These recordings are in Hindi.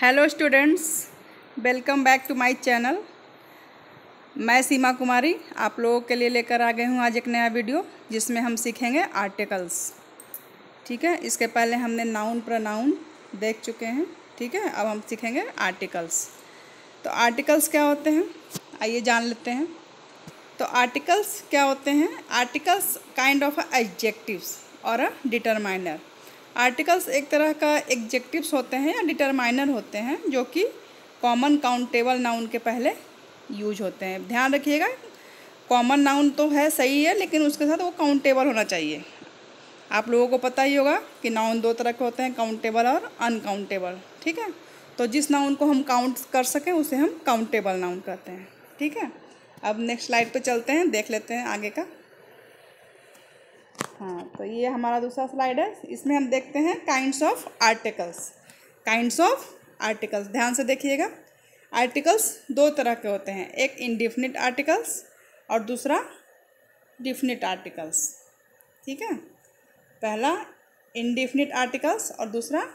Hello students, welcome back to my channel. मैं सीमा कुमारी आप लोगों के लिए लेकर आ गई हूँ आज एक नया वीडियो जिसमें हम सीखेंगे आर्टिकल्स। ठीक है, इसके पहले हमने नाउन प्रोनाउन देख चुके हैं। ठीक है, अब हम सीखेंगे आर्टिकल्स। तो आर्टिकल्स क्या होते हैं आइए जान लेते हैं। तो आर्टिकल्स क्या होते हैं? आर्टिकल्स काइंड ऑफ एडजेक्टिव्स और अ डिटरमाइनर। आर्टिकल्स एक तरह का एडजेक्टिव्स होते हैं या डिटरमाइनर होते हैं जो कि कॉमन काउंटेबल नाउन के पहले यूज होते हैं। ध्यान रखिएगा, कॉमन नाउन तो है सही है, लेकिन उसके साथ वो काउंटेबल होना चाहिए। आप लोगों को पता ही होगा कि नाउन दो तरह के होते हैं, काउंटेबल और अनकाउंटेबल। ठीक है, तो जिस नाउन को हम काउंट कर सकें उसे हम काउंटेबल नाउन कहते हैं। ठीक है, अब नेक्स्ट स्लाइड पे चलते हैं, देख लेते हैं आगे का। हाँ, तो ये हमारा दूसरा स्लाइड है। इसमें हम देखते हैं kinds of articles. Kinds of articles ध्यान से देखिएगा। आर्टिकल्स दो तरह के होते हैं, एक इंडेफिनिट आर्टिकल्स और दूसरा डेफिनिट आर्टिकल्स। ठीक है, पहला इंडेफिनिट आर्टिकल्स और दूसरा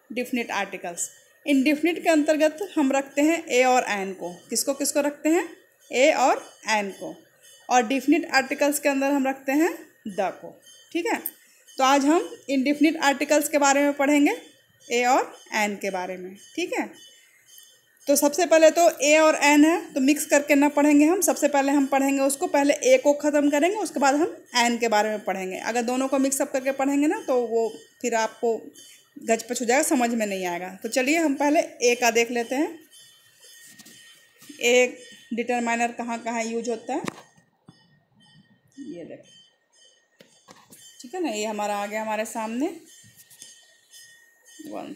डेफिनिट आर्टिकल्स। इंडेफिनिट के अंतर्गत हम रखते हैं ए और एन को। किसको किसको रखते हैं? ए और एन को। और डेफिनिट आर्टिकल्स के अंदर हम रखते हैं द को। ठीक है, तो आज हम इंडेफिनिट आर्टिकल्स के बारे में पढ़ेंगे, ए और एन के बारे में। ठीक है, तो सबसे पहले तो ए और एन है तो मिक्स करके ना पढ़ेंगे हम। सबसे पहले हम पढ़ेंगे उसको, पहले ए को ख़त्म करेंगे, उसके बाद हम एन के बारे में पढ़ेंगे। अगर दोनों को मिक्सअप करके पढ़ेंगे ना तो वो फिर आपको गचपच हो जाएगा, समझ में नहीं आएगा। तो चलिए हम पहले ए का देख लेते हैं। ए डिटरमाइनर कहाँ कहाँ यूज होता है ये देखें। ठीक है ना, ये हमारा आ गया हमारे सामने। 1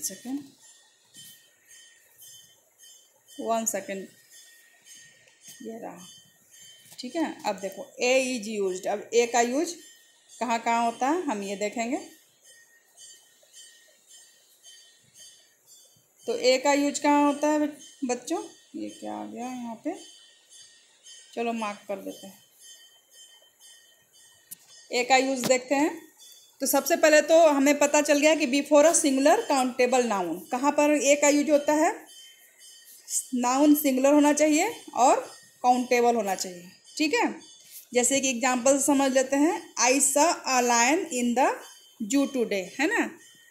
सेकेंड, ये रहा। ठीक है, अब देखो ए इज यूज्ड। अब ए का यूज कहाँ कहाँ होता है हम ये देखेंगे। तो ए का यूज कहाँ होता है बच्चों? ये क्या आ गया यहाँ पे, चलो मार्क कर देते हैं। ए का यूज देखते हैं। तो सबसे पहले तो हमें पता चल गया कि before a singular countable noun, कहाँ पर ए का यूज होता है? नाउन सिंगुलर होना चाहिए और काउंटेबल होना चाहिए। ठीक है, जैसे कि एग्जांपल समझ लेते हैं। I saw a lion in the zoo today, है ना।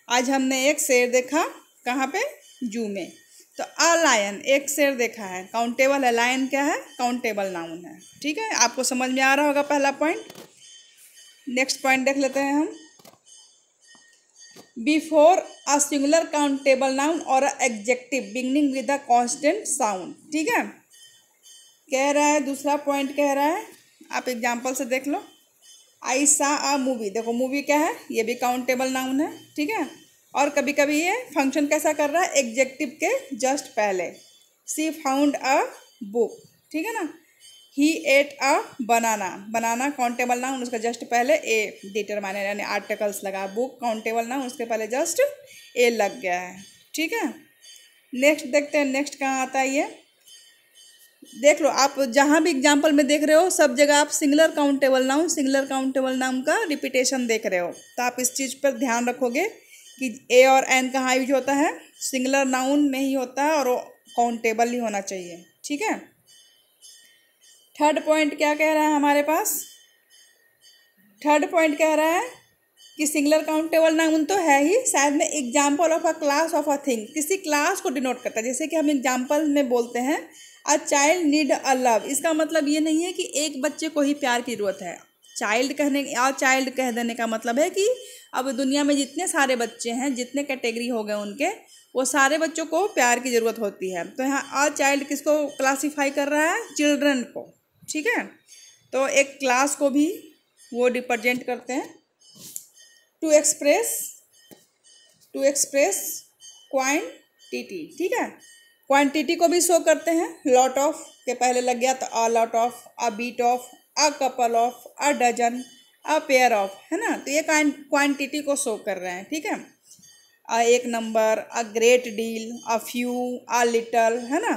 आज हमने एक शेर देखा, कहाँ पे? जू में। तो अ लायन एक शेर देखा है, काउंटेबल है। लायन क्या है? काउंटेबल नाउन है। ठीक है, आपको समझ में आ रहा होगा पहला पॉइंट। नेक्स्ट पॉइंट देख लेते हैं हम। Before a singular countable noun और adjective beginning with a consonant sound. ठीक है, कह रहा है, दूसरा पॉइंट कह रहा है, आप एग्जांपल से देख लो। आई सा अ मूवी, देखो मूवी क्या है? ये भी काउंटेबल नाउन है। ठीक है, और कभी कभी ये फंक्शन कैसा कर रहा है? एडजेक्टिव के जस्ट पहले। सी फाउंड अ बुक, ठीक है ना। He ate a banana, banana countable noun, उसका जस्ट पहले ए डिटरमाइनर यानी आर्टिकल्स लगा। बुक काउंटेबल नाउन, उसके पहले जस्ट ए लग गया है। ठीक है, नेक्स्ट देखते हैं। नेक्स्ट कहाँ आता है ये देख लो। आप जहाँ भी एग्जाम्पल में देख रहे हो सब जगह आप सिंगुलर काउंटेबल नाउन का रिपीटेशन देख रहे हो। तो आप इस चीज़ पर ध्यान रखोगे कि ए और एन कहाँ यूज होता है? सिंगुलर नाउन में ही होता है और वो काउंटेबल ही होना चाहिए। ठीक है, थर्ड पॉइंट क्या कह रहा है हमारे पास? थर्ड पॉइंट कह रहा है कि सिंगुलर काउंटेबल नाउन तो है ही, शायद में example of a class of a thing, किसी क्लास को डिनोट करता है। जैसे कि हम एग्जाम्पल में बोलते हैं a child need a love. इसका मतलब ये नहीं है कि एक बच्चे को ही प्यार की ज़रूरत है। चाइल्ड कहने अ चाइल्ड कह देने का मतलब है कि अब दुनिया में जितने सारे बच्चे हैं, जितने कैटेगरी हो गए उनके, वो सारे बच्चों को प्यार की ज़रूरत होती है। तो यहाँ अ चाइल्ड किसको क्लासीफाई कर रहा है? चिल्ड्रन को। ठीक है, तो एक क्लास को भी वो रिप्रेजेंट करते हैं। To express quantity. ठीक है, क्वांटिटी को भी शो करते हैं। लॉट ऑफ के पहले लग गया तो a lot of, a bit of, a couple of, a dozen, a pair of, है ना। तो ये क्वांटिटी को शो कर रहे हैं। ठीक है, एक number, a great deal, a few, a little, है ना।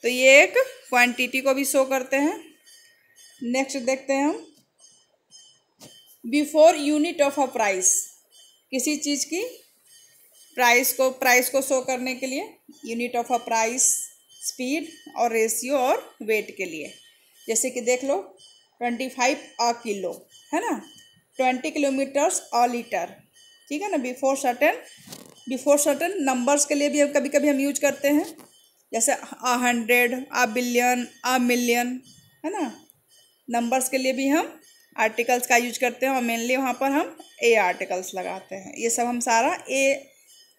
तो ये एक क्वांटिटी को भी शो करते हैं। नेक्स्ट देखते हैं हम। Before unit of a price, किसी चीज़ की प्राइस को शो करने के लिए, unit of a price, speed और रेशियो और वेट के लिए। जैसे कि देख लो 25 अ किलो है ना, 20 किलोमीटर्स अ लीटर, ठीक है ना। बिफोर सर्टन नंबर्स के लिए भी कभी कभी हम यूज करते हैं, जैसे 100, अ बिलियन, अ मिलियन, है ना। नंबर्स के लिए भी हम आर्टिकल्स का यूज करते हैं और मेनली वहाँ पर हम ए आर्टिकल्स लगाते हैं। ये सब हम सारा ए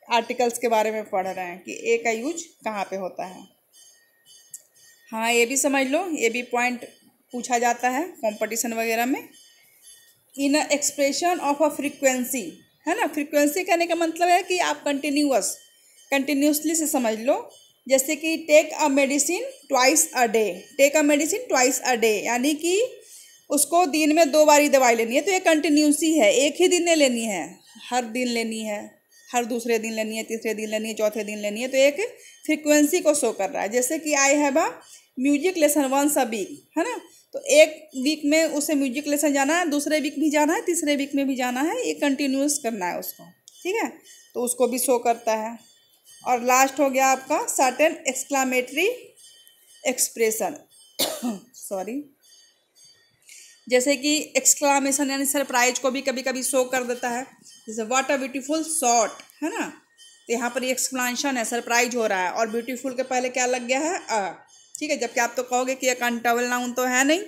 आर्टिकल्स के बारे में पढ़ रहे हैं कि ए का यूज कहाँ पे होता है। हाँ, ये भी समझ लो, ये भी पॉइंट पूछा जाता है कंपटीशन वगैरह में। इन एक्सप्रेशन ऑफ अ फ्रीक्वेंसी, है ना। फ्रीक्वेंसी कहने का मतलब है कि आप कंटिन्यूसली से समझ लो। जैसे कि take a medicine twice a day, take a medicine twice a day, यानी कि उसको दिन में 2 बार दवाई लेनी है। तो ये कंटिन्यूसी है, एक ही दिन नहीं लेनी है, हर दिन लेनी है, हर दूसरे दिन लेनी है, तीसरे दिन लेनी है, चौथे दिन लेनी है। तो एक फ्रीक्वेंसी को शो कर रहा है। जैसे कि I have a music lesson once a week, है ना। तो एक वीक में उसे म्यूजिक लेसन जाना है, दूसरे वीक भी जाना है, तीसरे वीक में भी जाना है, ये कंटिन्यूस करना है उसको, ठीक है। तो उसको भी शो करता है। और लास्ट हो गया आपका सर्टेन एक्सक्लामेटरी एक्सप्रेशन सॉरी, जैसे कि एक्सक्लामेशन यानी सरप्राइज को भी कभी कभी शो कर देता है। जैसे व्हाट अ ब्यूटीफुल शॉट, है ना। तो यहाँ पर ये एक्सप्लेनेशन है, सरप्राइज हो रहा है, और ब्यूटीफुल के पहले क्या लग गया है, ठीक है। जबकि आप तो कहोगे कि ये काउंटेबल नाउन तो है नहीं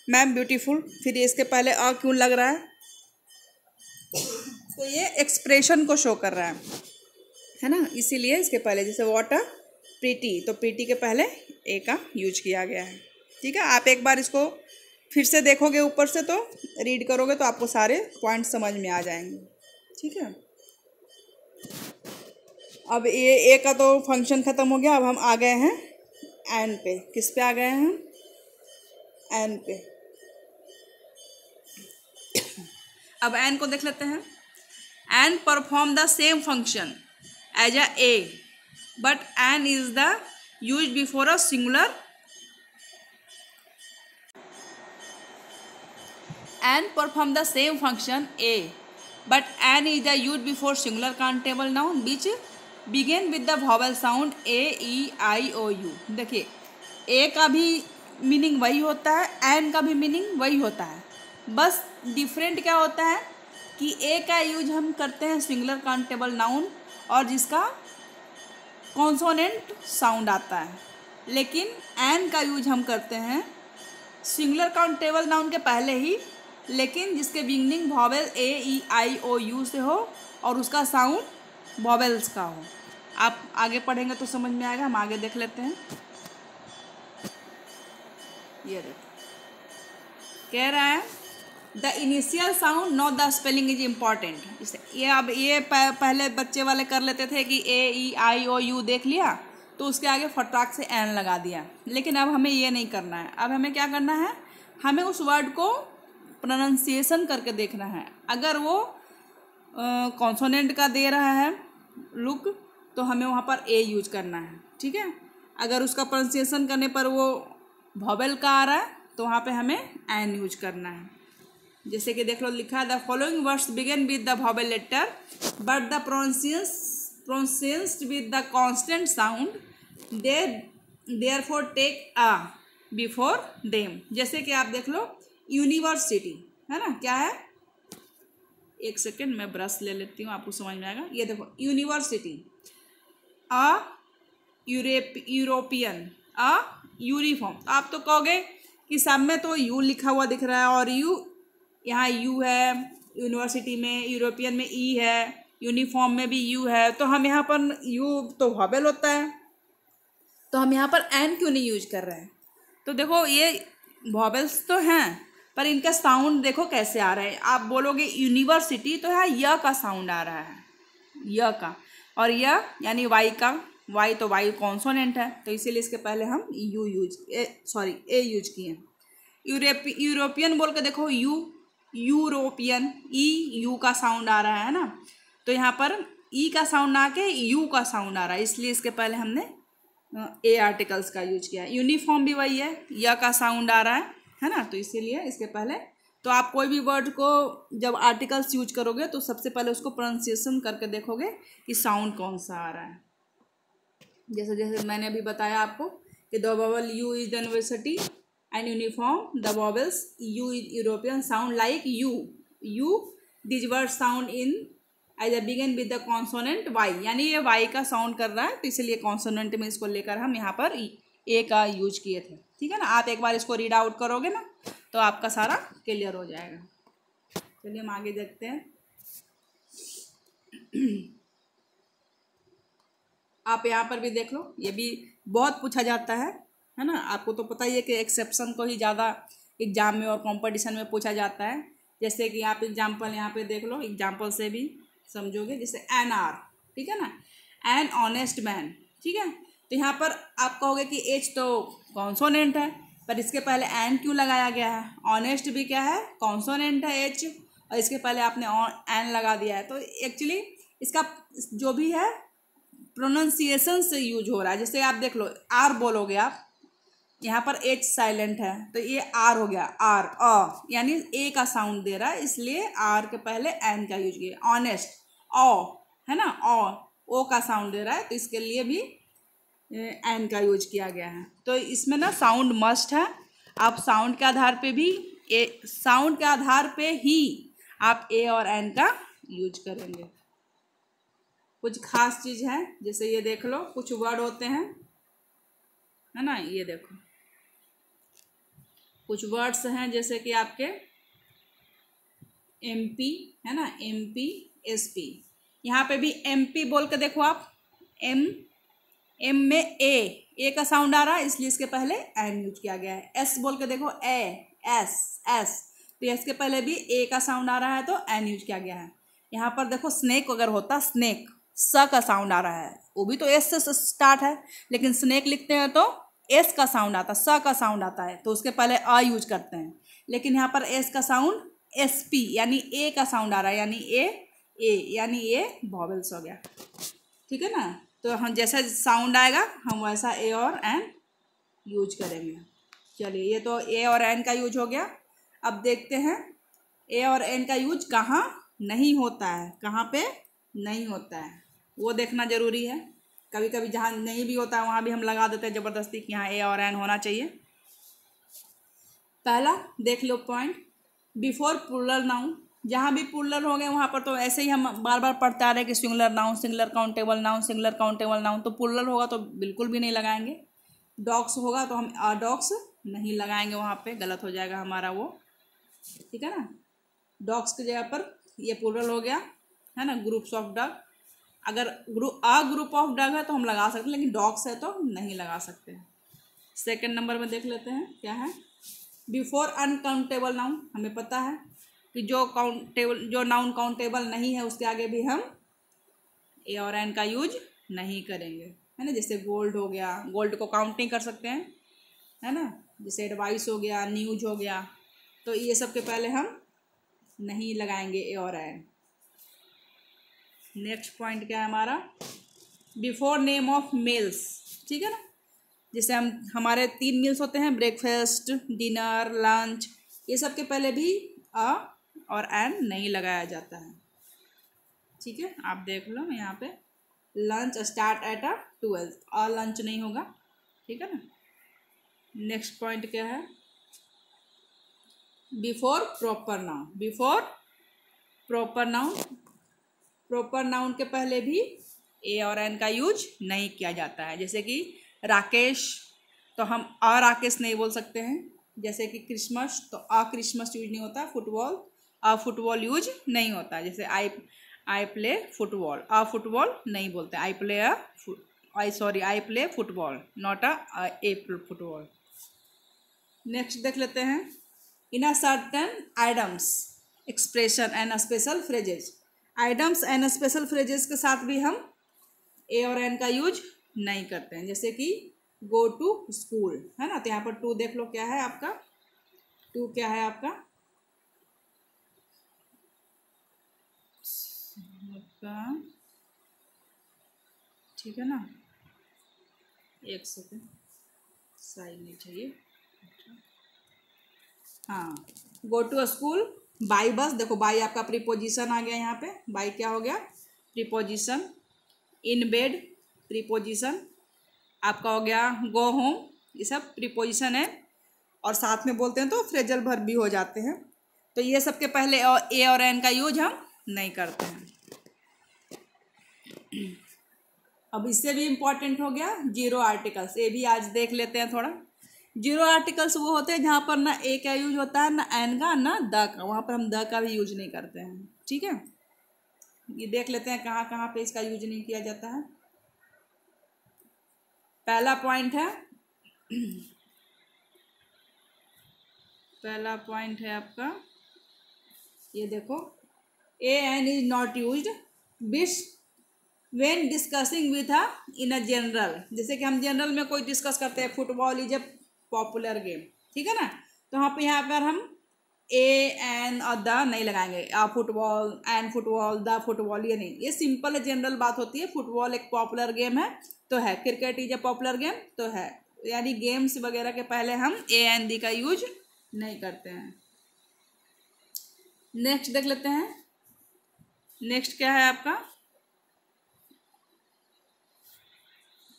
मैम ब्यूटीफुल, फिर इसके पहले क्यों लग रहा है। तो ये एक्सप्रेशन को शो कर रहा है ना, इसीलिए इसके पहले, जैसे व्हाट अ प्रीटी, तो प्रीटी के पहले ए का यूज किया गया है, ठीक है। आप एक बार इसको फिर से देखोगे ऊपर से, तो रीड करोगे तो आपको सारे पॉइंट समझ में आ जाएंगे, ठीक है। अब ये ए का तो फंक्शन ख़त्म हो गया। अब हम आ गए हैं एन पे। किस पे आ गए हैं हम, एन पे। अब एन को देख लेते हैं। An perform the same function as a A, but an is the use before a singular. An perform the same function A, but an is the use before singular countable noun which begin with the vowel sound A, E, I, O, U. देखिए, ए का भी मीनिंग वही होता है, एन का भी मीनिंग वही होता है, बस डिफरेंट क्या होता है कि ए का यूज हम करते हैं सिंगुलर काउंटेबल नाउन और जिसका कॉन्सोनेंट साउंड आता है, लेकिन एन का यूज हम करते हैं सिंगुलर काउंटेबल नाउन के पहले ही, लेकिन जिसके beginning vowel A, E, I, O, U से हो और उसका साउंड वॉवेल्स का हो। आप आगे पढ़ेंगे तो समझ में आएगा, हम आगे देख लेते हैं। ये देखो, कह रहा है the initial sound not the spelling is important. इसे ये अब ये पहले बच्चे वाले कर लेते थे कि ए, ई, आई, ओ, यू देख लिया तो उसके आगे फटाक से एन लगा दिया, लेकिन अब हमें ये नहीं करना है। अब हमें क्या करना है, हमें उस वर्ड को प्रोनाउंसिएशन करके देखना है। अगर वो कॉन्सोनेंट का दे रहा है लुक तो हमें वहाँ पर ए यूज करना है, ठीक है। अगर उसका प्रोनाउंसिएशन करने पर वो वॉवेल का आ रहा है तो वहाँ पे हमें एन यूज करना है। जैसे कि देख लो, लिखा है the following words begin with the vowel letter but the pronounced with the consonant sound therefore take a before them. जैसे कि आप देख लो यूनिवर्सिटी, है ना, क्या है, एक सेकेंड मैं ब्रश ले लेती हूँ, आपको समझ में आएगा। ये देखो university, a European, a uniform. आप तो कहोगे कि सब में तो यू लिखा हुआ दिख रहा है और यू यहाँ यू है, यूनिवर्सिटी में, यूरोपियन में ई है, यूनिफॉर्म में भी यू है, तो हम यहाँ पर यू तो वॉवेल होता है, तो हम यहाँ पर एन क्यों नहीं यूज कर रहे हैं। तो देखो ये वॉवेल्स तो हैं पर इनका साउंड देखो कैसे आ रहा है। आप बोलोगे यूनिवर्सिटी तो यहाँ य का साउंड आ रहा है, य का, और य यानी वाई का, वाई तो वाई कॉन्सोनेंट है, तो इसीलिए इसके पहले हम यू ए यूज किए। यूरोपियन बोल के देखो यूरोपियन, ई यू का साउंड आ रहा है ना, तो यहाँ पर ई का साउंड आके यू का साउंड आ रहा है, इसलिए इसके पहले हमने ए आर्टिकल्स का यूज किया। यूनिफॉर्म भी वही है, य का साउंड आ रहा है ना, तो इसीलिए इसके पहले तो आप कोई भी वर्ड को जब आर्टिकल्स यूज करोगे तो सबसे पहले उसको प्रोनाउंसिएशन करके देखोगे कि साउंड कौन सा आ रहा है। जैसे जैसे मैंने अभी बताया आपको कि the vowel U is the university and uniform, the vowels U is European sound like U this word sound in as begin with the consonant Y, यानी ये वाई का साउंड कर रहा है तो इसलिए कॉन्सोनेंट में इसको लेकर हम यहाँ पर ए का यूज किए थे। ठीक है ना, आप एक बार इसको रीड आउट करोगे ना तो आपका सारा क्लियर हो जाएगा। चलिए हम आगे देखते हैं। आप यहाँ पर भी देख लो, ये भी बहुत पूछा जाता है ना। आपको तो पता ही है कि एक्सेप्शन को ही ज़्यादा एग्जाम में और कंपटीशन में पूछा जाता है। जैसे कि आप एग्जाम्पल यहाँ पे देख लो, एग्जाम्पल से भी समझोगे। जैसे एन आर, ठीक है ना, एन ऑनेस्ट मैन, ठीक है। तो यहाँ पर आप कहोगे कि एच तो कॉन्सोनेंट है, पर इसके पहले एन क्यों लगाया गया है? ऑनेस्ट भी क्या है, कॉन्सोनेंट है एच, और इसके पहले आपने एन लगा दिया है। तो एक्चुअली इसका जो भी है प्रोनाउंसिएशन से यूज हो रहा है। जैसे आप देख लो, आर बोलोगे आप, यहाँ पर एच साइलेंट है तो ये आर हो गया, आर यानी ए का साउंड दे रहा है, इसलिए आर के पहले एन का यूज किया। ऑनेस्ट है ना, ओ का साउंड दे रहा है तो इसके लिए भी एन का यूज किया गया है। तो इसमें ना साउंड मस्ट है। आप साउंड के आधार पे भी साउंड के आधार पे ही आप ए और एन का यूज करेंगे। कुछ खास चीज है, जैसे ये देख लो, कुछ वर्ड होते हैं, है ना, ये देखो कुछ वर्ड्स हैं जैसे कि आपके एमपी, है ना, एमपी एसपी। यहाँ पे भी एमपी बोल के देखो आप, एम में ए का साउंड आ रहा है इसलिए इसके पहले एन यूज किया गया है। एस बोल के देखो, एस तो एस के पहले भी ए का साउंड आ रहा है तो एन यूज किया गया है। यहाँ पर देखो स्नेक अगर होता, स्नेक स का साउंड आ रहा है, वो भी तो एस से स्टार्ट है, लेकिन स्नेक लिखते हैं तो एस का साउंड आता है, स का साउंड आता है तो उसके पहले अ यूज करते हैं। लेकिन यहाँ पर एस का साउंड एस पी यानी ए का साउंड आ रहा है, यानी ए वॉवेल्स हो गया। ठीक है ना, तो हम जैसा साउंड आएगा हम वैसा ए और एन यूज करेंगे। चलिए, ये तो ए और एन का यूज हो गया। अब देखते हैं ए और एन का यूज कहाँ नहीं होता है, कहाँ पे नहीं होता है, वो देखना जरूरी है। कभी कभी जहाँ नहीं भी होता है वहाँ भी हम लगा देते हैं ज़बरदस्ती कि यहाँ ए और एन होना चाहिए। पहला देख लो पॉइंट, बिफोर प्लूरल नाउन। जहाँ भी प्लूरल हो गए वहाँ पर तो ऐसे ही हम बार बार पढ़ते आ रहे हैं कि singular noun, singular countable noun, singular countable noun, तो प्लूरल होगा तो बिल्कुल भी नहीं लगाएंगे। डॉग्स होगा तो हम डॉग्स नहीं लगाएंगे, वहाँ पे गलत हो जाएगा हमारा वो। ठीक है ना, डॉग्स की जगह पर ये प्लूरल हो गया, है ना, ग्रुप्स ऑफ डॉग। अगर ग्रुप ऑफ डॉग है तो हम लगा सकते हैं, लेकिन डॉग्स है तो नहीं लगा सकते। सेकंड नंबर में देख लेते हैं क्या है, बिफोर अनकाउंटेबल नाउन। हमें पता है कि जो नाउन काउंटेबल नहीं है उसके आगे भी हम ए और एन का यूज नहीं करेंगे, है ना। जैसे गोल्ड हो गया, गोल्ड को काउंट नहीं कर सकते हैं, है ना। जैसे एडवाइस हो गया, न्यूज हो गया, तो ये सब के पहले हम नहीं लगाएंगे ए और एन। नेक्स्ट पॉइंट क्या है हमारा, बिफोर नेम ऑफ मील्स। ठीक है ना, जैसे हमारे 3 मील्स होते हैं, ब्रेकफास्ट, डिनर, लंच, ये सब के पहले भी अ और एन नहीं लगाया जाता है। ठीक है, आप देख लो यहाँ पे लंच स्टार्ट एट 12, और लंच नहीं होगा। ठीक है ना। नेक्स्ट पॉइंट क्या है, before proper noun. Before proper noun, proper noun के पहले भी ए और एन का यूज नहीं किया जाता है। जैसे कि राकेश, तो हम अ राकेश नहीं बोल सकते हैं। जैसे कि क्रिसमस, तो अ क्रिसमस यूज नहीं होता। फुटबॉल, अ फुटबॉल यूज नहीं होता। जैसे I play football, a football नहीं बोलते, I play football, not a football. Next देख लेते हैं, in a certain idioms, expression and special phrases. Idioms and special phrases के साथ भी हम ए और एन का यूज नहीं करते हैं। जैसे कि गो टू स्कूल, है ना, तो यहाँ पर टू देख लो क्या है आपका, टू क्या है आपका ठीक है ना, एक सेकेंड, साइड नहीं चाहिए। हाँ, go to school by bus. देखो बाई आपका प्रीपोजिशन आ गया यहाँ पे। बाई क्या हो गया? प्रीपोजिशन। इन बेड प्रीपोजिशन आपका हो गया। गो होम, ये सब प्रीपोजिशन है और साथ में बोलते हैं तो फ्रेजल वर्ब भी हो जाते हैं। तो ये सब के पहले ए और एन का यूज हम नहीं करते हैं। अब इससे भी इम्पोर्टेंट हो गया जीरो आर्टिकल्स। ये भी आज देख लेते हैं थोड़ा। जीरो आर्टिकल्स वो होते हैं जहाँ पर ना ए का यूज होता है, ना एन का, ना द का। वहाँ पर हम द का भी यूज नहीं करते हैं। ठीक है, ये देख लेते हैं कहाँ कहाँ पे इसका यूज नहीं किया जाता है। पहला पॉइंट है पहला पॉइंट है आपका, ये देखो, A N is not used बिस when discussing with in a general. जैसे कि हम जनरल में कोई डिस्कस करते हैं, football is a popular game, ठीक है ना, तो यहाँ पर हम ए एन और द नहीं लगाएंगे। Football, an football, the football, ये नहीं। ये सिंपल जनरल बात होती है। फुटबॉल एक पॉपुलर गेम है तो है, cricket is a popular game तो है, यानी गेम्स वगैरह के पहले हम ए एन दी का यूज नहीं करते हैं। नेक्स्ट देख लेते हैं। नेक्स्ट क्या है आपका,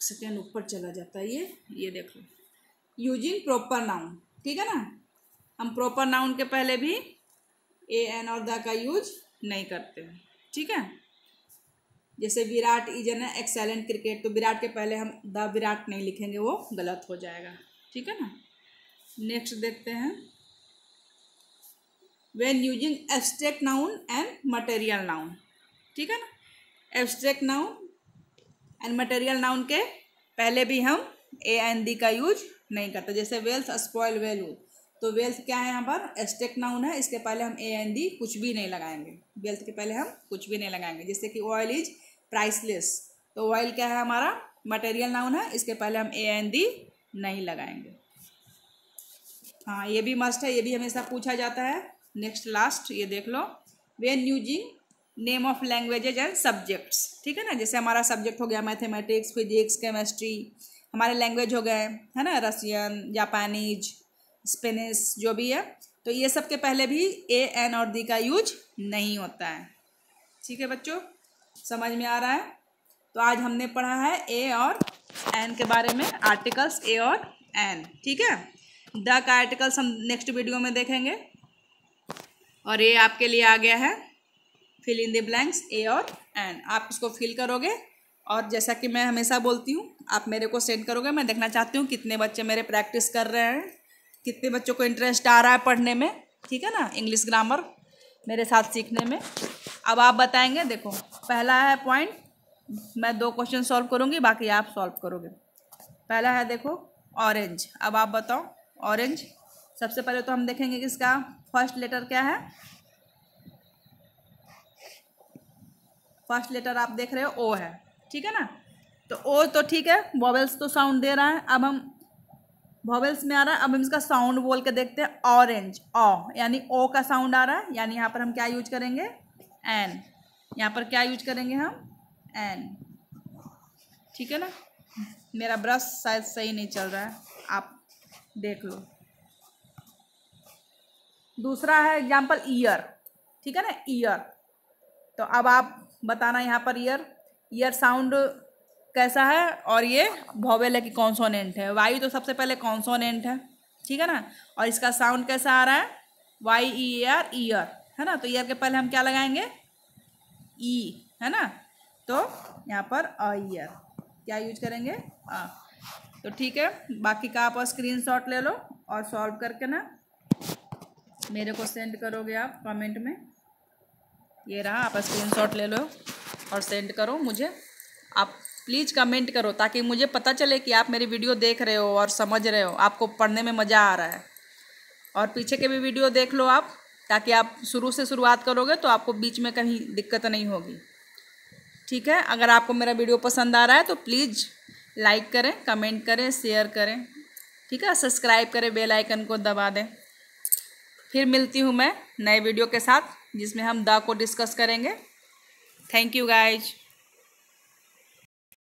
सेकेंड ऊपर चला जाता है ये देख लो, यूजिंग प्रॉपर नाउन। ठीक है ना, हम प्रॉपर नाउन के पहले भी ए एन और द का यूज नहीं करते हैं। ठीक है, जैसे Virat is an excellent cricket, तो विराट के पहले हम द विराट नहीं लिखेंगे, वो गलत हो जाएगा। ठीक है ना। नेक्स्ट देखते हैं, when using abstract noun and material noun. ठीक है ना, abstract noun and material noun के पहले भी हम ए एन दी का यूज नहीं करते। जैसे वेल्थ स्पॉइल वैल्यू, तो वेल्थ क्या है यहाँ पर, एब्स्ट्रैक्ट नाउन है, इसके पहले हम ए एन दी कुछ भी नहीं लगाएंगे। वेल्थ के पहले हम कुछ भी नहीं लगाएंगे। जैसे कि ऑयल इज प्राइसलेस, तो ऑयल क्या है हमारा, मटेरियल नाउन है, इसके पहले हम ए एन दी नहीं लगाएंगे। हाँ, ये भी मस्ट है, ये भी हमेशा पूछा जाता है। नेक्स्ट लास्ट ये देख लो, when using name of languages and subjects. ठीक है ना, जैसे हमारा सब्जेक्ट हो गया मैथमेटिक्स, फिजिक्स, केमिस्ट्री, हमारे लैंग्वेज हो गए, है ना, रसियन, जापानीज, स्पेनिश, जो भी है, तो ये सब के पहले भी ए एन और दी का यूज नहीं होता है। ठीक है बच्चों, समझ में आ रहा है। तो आज हमने पढ़ा है ए और एन के बारे में, आर्टिकल्स ए और एन। ठीक है, द का आर्टिकल्स हम नेक्स्ट वीडियो में देखेंगे। और ये आपके लिए आ गया है फिल इन द ब्लैंक्स, ए और एन। आप इसको फिल करोगे और जैसा कि मैं हमेशा बोलती हूँ, आप मेरे को सेंड करोगे। मैं देखना चाहती हूँ कितने बच्चे मेरे प्रैक्टिस कर रहे हैं, कितने बच्चों को इंटरेस्ट आ रहा है पढ़ने में। ठीक है ना, इंग्लिश ग्रामर मेरे साथ सीखने में। अब आप बताएंगे। देखो, पहला है पॉइंट, मैं 2 क्वेश्चन सॉल्व करूँगी, बाकी आप सॉल्व करोगे। पहला है देखो, ऑरेंज। अब आप बताओ ऑरेंज। सबसे पहले तो हम देखेंगे कि इसका फर्स्ट लेटर क्या है। फर्स्ट लेटर आप देख रहे हो ओ है। ठीक है ना, तो ओ तो ठीक है, वॉवेल्स तो साउंड दे रहा है। अब हम वॉवेल्स में आ रहा है, अब हम इसका साउंड बोल के देखते हैं। ऑरेंज, ओ, यानी ओ का साउंड आ रहा है, यानी यहाँ पर हम क्या यूज करेंगे, एन। यहाँ पर क्या यूज करेंगे हम, एन। ठीक है ना, मेरा ब्रश शायद सही नहीं चल रहा है, आप देख लो। दूसरा है एग्जाम्पल ईयर। ठीक है ना, ईयर। तो अब आप बताना यहाँ पर ईयर साउंड कैसा है, और ये वॉवेल है कि कॉन्सोनेंट है। वाई तो सबसे पहले कॉन्सोनेंट है। ठीक है ना, और इसका साउंड कैसा आ रहा है, वाई ई आर, ईयर, है ना। तो ईयर के पहले हम क्या लगाएंगे, ई, है ना। तो यहाँ पर अ ईयर क्या यूज करेंगे, अ। तो ठीक है, बाकी का आप स्क्रीनशॉट ले लो और सॉल्व करके ना मेरे को सेंड करोगे आप कमेंट में। ये रहा, आप स्क्रीनशॉट ले लो और सेंड करो मुझे। आप प्लीज़ कमेंट करो ताकि मुझे पता चले कि आप मेरी वीडियो देख रहे हो और समझ रहे हो, आपको पढ़ने में मज़ा आ रहा है। और पीछे के भी वीडियो देख लो आप, ताकि आप शुरू से शुरुआत करोगे तो आपको बीच में कहीं दिक्कत नहीं होगी। ठीक है, अगर आपको मेरा वीडियो पसंद आ रहा है तो प्लीज़ लाइक करें, कमेंट करें, शेयर करें। ठीक है, सब्सक्राइब करें, बेल आइकन को दबा दें। फिर मिलती हूँ मैं नए वीडियो के साथ, जिसमें हम द को डिस्कस करेंगे। Thank you guys.